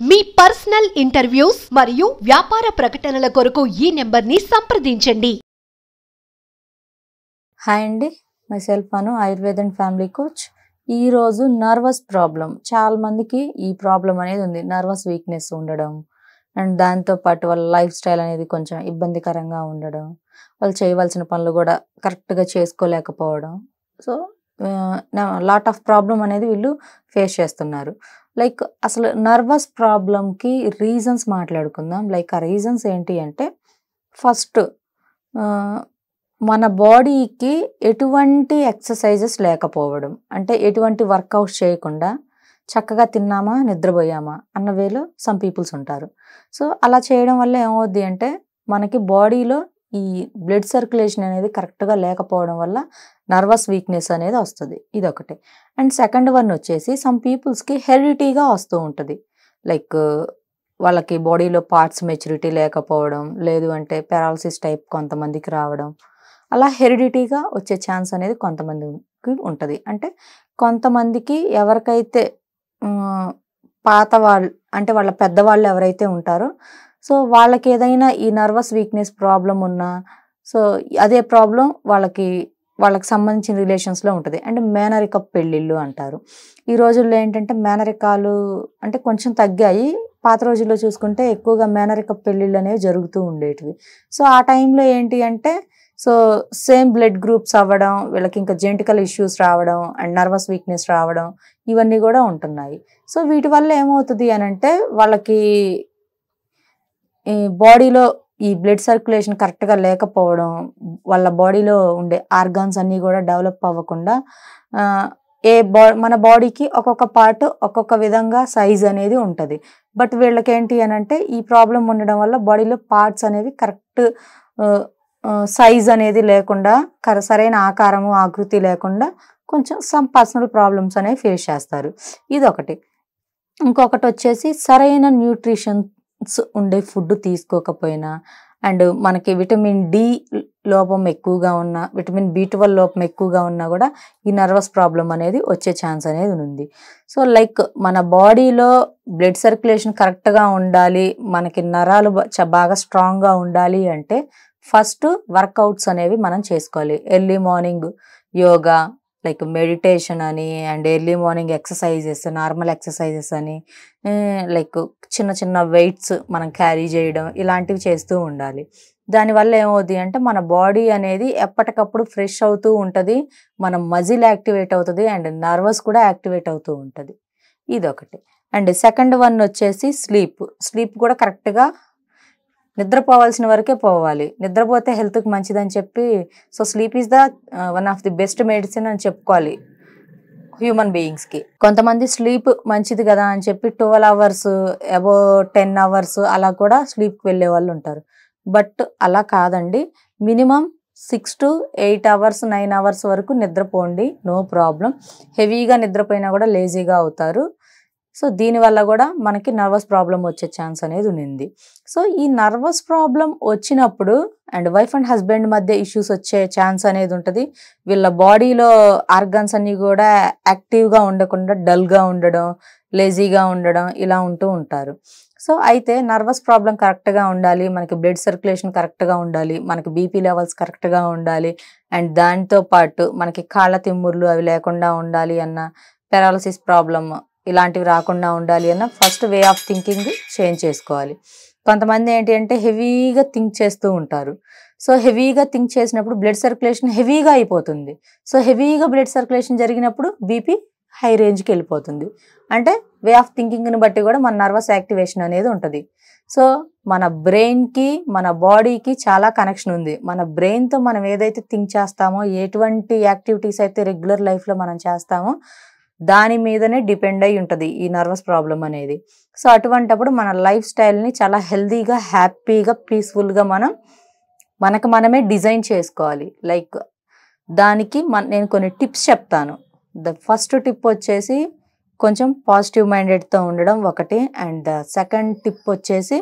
మీ personal interviews మరియు వ్యాపార ప్రకటనల కొరకు ఈ నెంబర్ని సంప్రదించండి. హాయ్ అండి, myself Anu, Ayurveda and family coach. ఈరోజు నర్వస్ ప్రాబ్లం చాలా మందికి ఈ ప్రాబ్లం అనేది ఉంది. నర్వస్ వీక్నెస్ ఉండడం అండ్ దాంతోపాటు వాళ్ళ లైఫ్ స్టైల్ అనేది కొంచెం ఇబ్బందికరంగా ఉండడం, వాళ్ళు చేయవలసిన పనులు కూడా కరెక్ట్గా చేసుకోలేకపోవడం. సో లాట్ ఆఫ్ ప్రాబ్లం అనేది వీళ్ళు ఫేస్ చేస్తున్నారు. లైక్ అసలు నర్వస్ ప్రాబ్లంకి రీజన్స్ మాట్లాడుకుందాం. లైక్ ఆ రీజన్స్ ఏంటి అంటే, ఫస్ట్ మన బాడీకి ఎటువంటి ఎక్సర్సైజెస్ లేకపోవడం, అంటే ఎటువంటి వర్కౌట్స్ చేయకుండా చక్కగా తిన్నామా నిద్రపోయామా అన్న వేలో సమ్ పీపుల్స్ ఉంటారు. సో అలా చేయడం వల్ల ఏమవుద్ది అంటే, మనకి బాడీలో ఈ బ్లడ్ సర్క్యులేషన్ అనేది కరెక్ట్గా లేకపోవడం వల్ల నర్వస్ వీక్నెస్ అనేది వస్తుంది. ఇదొకటి. అండ్ సెకండ్ వన్ వచ్చేసి సమ్ పీపుల్స్కి హెరిడిటీగా వస్తూ ఉంటుంది. లైక్ వాళ్ళకి బాడీలో పార్ట్స్ మెచ్యూరిటీ లేకపోవడం, లేదు అంటే పెరాలసిస్ టైప్ కొంతమందికి రావడం, అలా హెరిడిటీగా వచ్చే ఛాన్స్ అనేది కొంతమందికి ఉంటుంది. అంటే కొంతమందికి ఎవరికైతే పాత వాళ్ళు అంటే వాళ్ళ పెద్దవాళ్ళు ఎవరైతే ఉంటారో, సో వాళ్ళకి ఏదైనా ఈ నర్వస్ వీక్నెస్ ప్రాబ్లం ఉన్నా, సో అదే ప్రాబ్లం వాళ్ళకి సంబంధించిన రిలేషన్స్లో ఉంటుంది. అంటే మేనరిక పెళ్ళిళ్ళు అంటారు. ఈ రోజుల్లో ఏంటంటే మేనరికాలు అంటే కొంచెం తగ్గాయి. పాత రోజుల్లో చూసుకుంటే ఎక్కువగా మేనరిక పెళ్ళిళ్ళు అనేవి జరుగుతూ ఉండేటివి. సో ఆ టైంలో ఏంటి అంటే, సో సేమ్ బ్లడ్ గ్రూప్స్ అవ్వడం, వీళ్ళకి ఇంకా జెనెటికల్ ఇష్యూస్ రావడం అండ్ నర్వస్ వీక్నెస్ రావడం, ఇవన్నీ కూడా ఉంటున్నాయి. సో వీటి వల్ల ఏమవుతుంది అని అంటే, వాళ్ళకి ఈ బాడీలో ఈ బ్లడ్ సర్క్యులేషన్ కరెక్ట్గా లేకపోవడం, వాళ్ళ బాడీలో ఉండే ఆర్గాన్స్ అన్నీ కూడా డెవలప్ అవ్వకుండా, మన బాడీకి ఒక్కొక్క పార్ట్ ఒక్కొక్క విధంగా సైజ్ అనేది ఉంటుంది. బట్ వీళ్ళకి ఏంటి అని అంటే, ఈ ప్రాబ్లం ఉండడం వల్ల బాడీలో పార్ట్స్ అనేవి కరెక్ట్ సైజ్ అనేది లేకుండా, సరైన ఆకారము ఆకృతి లేకుండా కొంచెం సమ్ పర్సనల్ ప్రాబ్లమ్స్ అనేవి ఫేస్ చేస్తారు. ఇదొకటి. ఇంకొకటి వచ్చేసి సరైన న్యూట్రిషన్స్ ఉండే ఫుడ్ తీసుకోకపోయినా, అండ్ మనకి విటమిన్ డి లోపం ఎక్కువగా ఉన్నా, విటమిన్ B12 లోపం ఎక్కువగా ఉన్నా కూడా ఈ నర్వస్ ప్రాబ్లం అనేది వచ్చే ఛాన్స్ అనేది ఉంది. సో లైక్ మన బాడీలో బ్లడ్ సర్క్యులేషన్ కరెక్ట్గా ఉండాలి, మనకి నరాలు బాగా స్ట్రాంగ్గా ఉండాలి అంటే ఫస్ట్ వర్కౌట్స్ అనేవి మనం చేసుకోవాలి. Early morning yoga, like meditation అని, and early morning exercises, normal exercises అని, లైక్ చిన్న చిన్న వెయిట్స్ మనం క్యారీ చేయడం, ఇలాంటివి చేస్తూ ఉండాలి. దానివల్ల ఏమవుతుంది అంటే, మన బాడీ అనేది ఎప్పటికప్పుడు ఫ్రెష్ అవుతూ ఉంటుంది, మన మజిల్ యాక్టివేట్ అవుతుంది అండ్ నర్వస్ కూడా యాక్టివేట్ అవుతూ ఉంటుంది. ఇదొకటి. అండ్ సెకండ్ వన్ వచ్చేసి స్లీప్ కూడా కరెక్ట్గా నిద్రపోవాల్సిన వరకే పోవాలి. నిద్రపోతే హెల్త్కి మంచిదని చెప్పి, so sleep is the one of the best medicine అని చెప్పుకోవాలి హ్యూమన్ బీయింగ్స్కి. కొంతమంది స్లీప్ మంచిది కదా అని చెప్పి 12 hours అబౌవ్ 10 hours అలా కూడా స్లీప్కి వెళ్ళే వాళ్ళు ఉంటారు. బట్ అలా కాదండి. మినిమం 6 to 8 hours 9 hours వరకు నిద్రపోండి, నో ప్రాబ్లం. హెవీగా నిద్రపోయినా కూడా లేజీగా అవుతారు. సో దీనివల్ల కూడా మనకి నర్వస్ ప్రాబ్లం వచ్చే ఛాన్స్ అనేది ఉంది. సో ఈ నర్వస్ ప్రాబ్లం వచ్చినప్పుడు అండ్ వైఫ్ అండ్ హస్బెండ్ మధ్య ఇష్యూస్ వచ్చే ఛాన్స్ అనేది ఉంటుంది. వీళ్ళ బాడీలో ఆర్గాన్స్ అన్నీ కూడా యాక్టివ్గా ఉండకుండా డల్గా ఉండడం, లేజీగా ఉండడం, ఇలా ఉంటూ ఉంటారు. సో అయితే నర్వస్ ప్రాబ్లం కరెక్ట్గా ఉండాలి, మనకి బ్లడ్ సర్క్యులేషన్ కరెక్ట్గా ఉండాలి, మనకి బీపీ లెవెల్స్ కరెక్ట్గా ఉండాలి, అండ్ దాంతోపాటు మనకి కాళ్ళ తిమ్ముర్లు అవి లేకుండా ఉండాలి అన్న, పెరాలసిస్ ప్రాబ్లమ్ ఇలాంటివి రాకుండా ఉండాలి అన్న first way of thinking change చేసుకోవాలి. కొంతమంది ఏంటి అంటే హెవీగా థింక్ చేస్తూ ఉంటారు. సో హెవీగా థింక్ చేసినప్పుడు బ్లడ్ సర్క్యులేషన్ హెవీగా అయిపోతుంది. సో హెవీగా బ్లడ్ సర్క్యులేషన్ జరిగినప్పుడు బీపీ హై రేంజ్కి వెళ్ళిపోతుంది. అంటే వే ఆఫ్ థింకింగ్ని బట్టి కూడా మన నర్వస్ యాక్టివేషన్ అనేది ఉంటుంది. సో మన బ్రెయిన్కి మన బాడీకి చాలా కనెక్షన్ ఉంది. మన బ్రెయిన్తో మనం ఏదైతే థింక్ చేస్తామో, ఎటువంటి యాక్టివిటీస్ అయితే రెగ్యులర్ లైఫ్లో మనం చేస్తామో దాని మీదనే డిపెండ్ అయి ఉంటుంది ఈ నర్వస్ ప్రాబ్లం అనేది. సో అటువంటప్పుడు మన లైఫ్ స్టైల్ని చాలా హెల్దీగా, హ్యాపీగా, పీస్ఫుల్గా మనకు మనమే డిజైన్ చేసుకోవాలి. లైక్ దానికి నేను కొన్ని టిప్స్ చెప్తాను. ద ఫస్ట్ టిప్ వచ్చేసి కొంచెం పాజిటివ్ మైండెడ్తో ఉండడం ఒకటి, అండ్ ద సెకండ్ టిప్ వచ్చేసి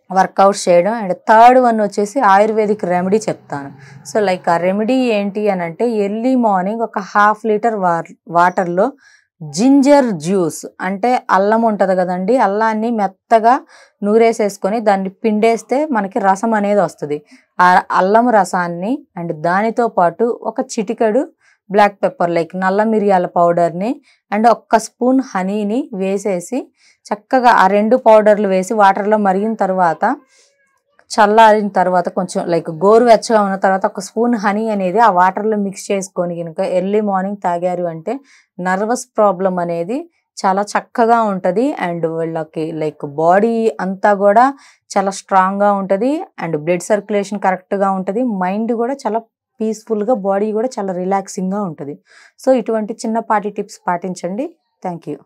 వర్కౌట్స్ చేయడం, అండ్ థర్డ్ వన్ వచ్చేసి ఆయుర్వేదిక్ రెమెడీ చెప్తాను. సో లైక్ ఆ రెమెడీ ఏంటి అని అంటే, ఎర్లీ మార్నింగ్ ఒక 1/2 liter వాటర్లో జింజర్ జ్యూస్ అంటే అల్లం ఉంటుంది కదండి, అల్లాన్ని మెత్తగా నూరేసేసుకొని దాన్ని పిండేస్తే మనకి రసం అనేది వస్తుంది. ఆ అల్లం రసాన్ని అండ్ దానితో పాటు ఒక చిటికెడు బ్లాక్ పెప్పర్ లైక్ నల్ల మిరియాల పౌడర్ని అండ్ ఒక్క స్పూన్ హనీని వేసేసి చక్కగా ఆ 2 పౌడర్లు వేసి వాటర్లో మరిగిన తర్వాత చల్లారిన తర్వాత కొంచెం లైక్ గోరువెచ్చగా ఉన్న తర్వాత ఒక స్పూన్ హనీ అనేది ఆ వాటర్లో మిక్స్ చేసుకొని కనుక ఎర్లీ మార్నింగ్ తాగారు అంటే నర్వస్ ప్రాబ్లం అనేది చాలా చక్కగా ఉంటుంది. అండ్ వీళ్ళకి లైక్ బాడీ అంతా కూడా చాలా స్ట్రాంగ్గా ఉంటుంది అండ్ బ్లడ్ సర్క్యులేషన్ కరెక్ట్గా ఉంటుంది. మైండ్ కూడా చాలా పీస్ఫుల్గా, బాడీ కూడా చాలా రిలాక్సింగ్గా ఉంటుంది. సో ఇటువంటి చిన్నపాటి టిప్స్ పాటించండి. Thank you.